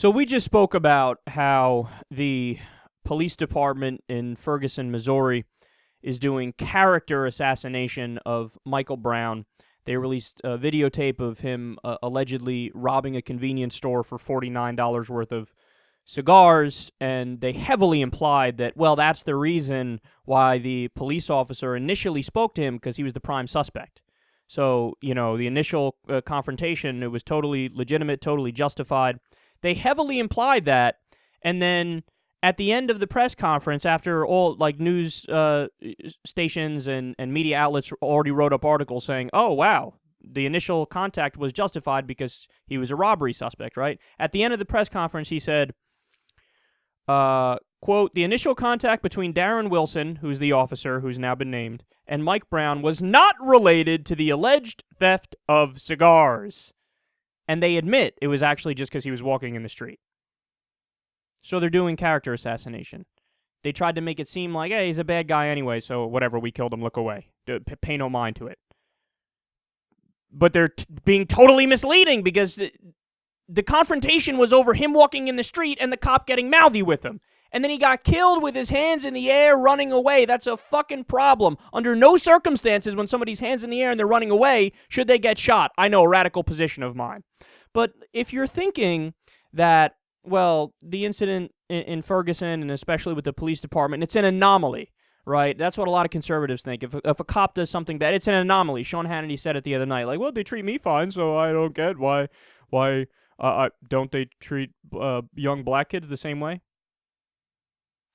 So we just spoke about how the police department in Ferguson, Missouri is doing character assassination of Michael Brown. They released a videotape of him allegedly robbing a convenience store for $49 worth of cigars, and they heavily implied that, well, that's the reason why the police officer initially spoke to him, because he was the prime suspect. So, you know, the initial confrontation, it was totally legitimate, totally justified. They heavily implied that, and then at the end of the press conference, after all, like, news stations and media outlets already wrote up articles saying, oh, wow, the initial contact was justified because he was a robbery suspect, right? At the end of the press conference, he said, quote, the initial contact between Darren Wilson, who's the officer who's now been named, and Mike Brown was not related to the alleged theft of cigars. And they admit it was actually just because he was walking in the street. So they're doing character assassination. They tried to make it seem like, hey, he's a bad guy anyway, so whatever, we killed him, look away. Pay no mind to it. But they're being totally misleading because the confrontation was over him walking in the street and the cop getting mouthy with him. And then he got killed with his hands in the air running away. That's a fucking problem. Under no circumstances when somebody's hands in the air and they're running away should they get shot. I know, a radical position of mine. But if you're thinking that, well, the incident in Ferguson, and especially with the police department, it's an anomaly, right? That's what a lot of conservatives think. If a cop does something bad, it's an anomaly. Sean Hannity said it the other night. Like, well, they treat me fine, so I don't get why don't they treat young black kids the same way?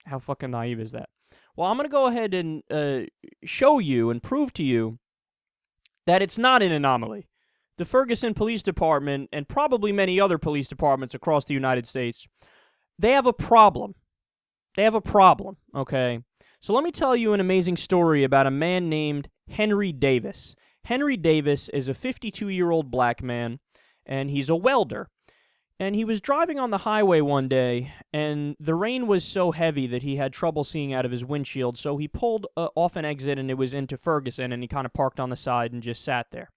How fucking naive is that? Well, I'm going to go ahead and show you and prove to you that it's not an anomaly. The Ferguson Police Department, and probably many other police departments across the United States, they have a problem. They have a problem, okay? So let me tell you an amazing story about a man named Henry Davis. Henry Davis is a 52-year-old black man, and he's a welder. And he was driving on the highway one day, and the rain was so heavy that he had trouble seeing out of his windshield, so he pulled off an exit, and it was into Ferguson, and he kind of parked on the side and just sat there.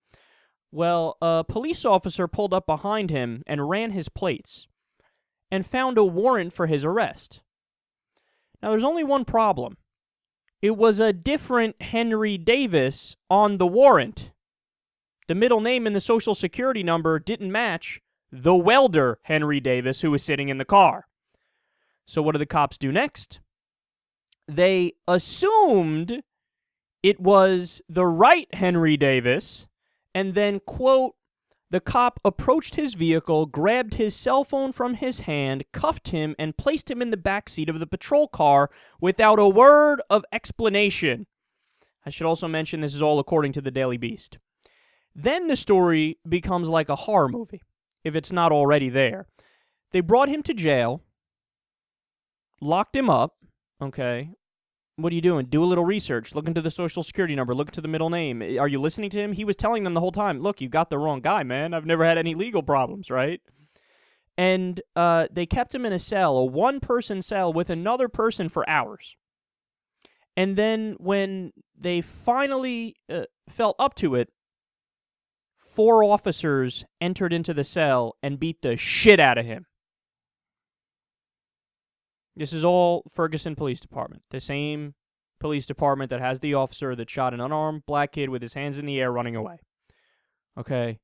Well, a police officer pulled up behind him and ran his plates and found a warrant for his arrest. Now, there's only one problem. It was a different Henry Davis on the warrant. The middle name and the social security number didn't match the welder Henry Davis who was sitting in the car. So what do the cops do next? They assumed it was the right Henry Davis, and then, quote, the cop approached his vehicle, grabbed his cell phone from his hand, cuffed him, and placed him in the backseat of the patrol car without a word of explanation. I should also mention this is all according to the Daily Beast. Then the story becomes like a horror movie, if it's not already there. They brought him to jail, locked him up, okay? What are you doing? Do a little research. Look into the social security number. Look into the middle name. Are you listening to him? He was telling them the whole time, look, you got the wrong guy, man. I've never had any legal problems, right? And they kept him in a cell, a one-person cell with another person for hours. And then when they finally felt up to it, 4 officers entered into the cell and beat the shit out of him. This is all Ferguson Police Department, the same police department that has the officer that shot an unarmed black kid with his hands in the air running away. Okay,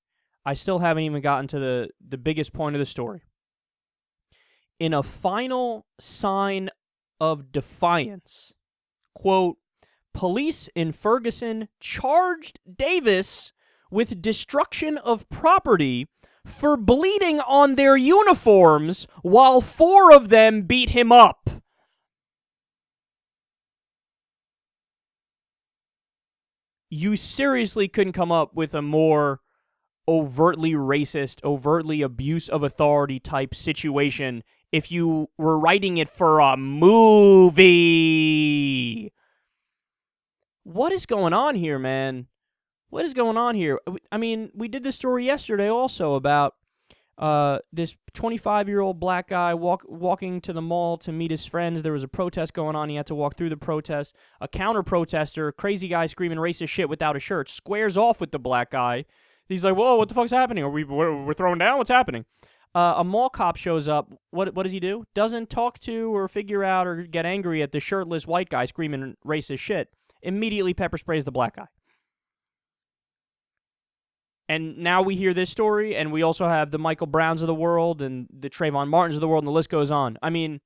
I still haven't even gotten to the biggest point of the story. In a final sign of defiance, quote, police in Ferguson charged Davis with destruction of property for bleeding on their uniforms while 4 of them beat him up. You seriously couldn't come up with a more overtly racist, overtly abuse of authority type situation if you were writing it for a movie. What is going on here, man? What is going on here? I mean, we did this story yesterday also about this 25-year-old black guy walking to the mall to meet his friends. There was a protest going on. He had to walk through the protest. A counter-protester, crazy guy screaming racist shit without a shirt, squares off with the black guy. He's like, whoa, what the fuck's happening? We're throwing down? What's happening? A mall cop shows up. What does he do? Doesn't talk to or figure out or get angry at the shirtless white guy screaming racist shit. Immediately pepper sprays the black guy. And now we hear this story, and we also have the Michael Browns of the world and the Trayvon Martins of the world, and the list goes on. I mean,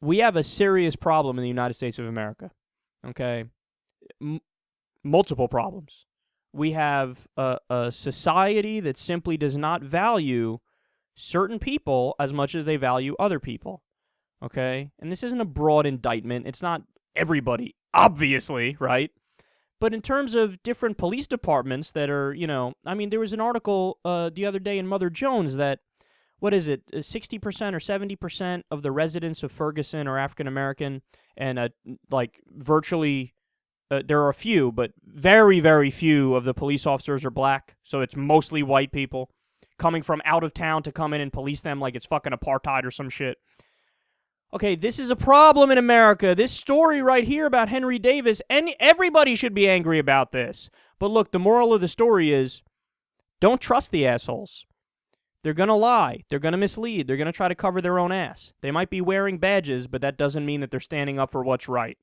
we have a serious problem in the United States of America, okay? Multiple problems. We have a society that simply does not value certain people as much as they value other people, okay? And this isn't a broad indictment. It's not everybody, obviously, right? But in terms of different police departments that are, I mean, there was an article the other day in Mother Jones that, 60% or 70% of the residents of Ferguson are African-American, and virtually, there are a few, but very, very few of the police officers are black, so it's mostly white people coming from out of town to come in and police them like it's fucking apartheid or some shit. Okay, this is a problem in America. This story right here about Henry Davis, and everybody should be angry about this. But look, the moral of the story is, don't trust the assholes. They're going to lie. They're going to mislead. They're going to try to cover their own ass. They might be wearing badges, but that doesn't mean that they're standing up for what's right.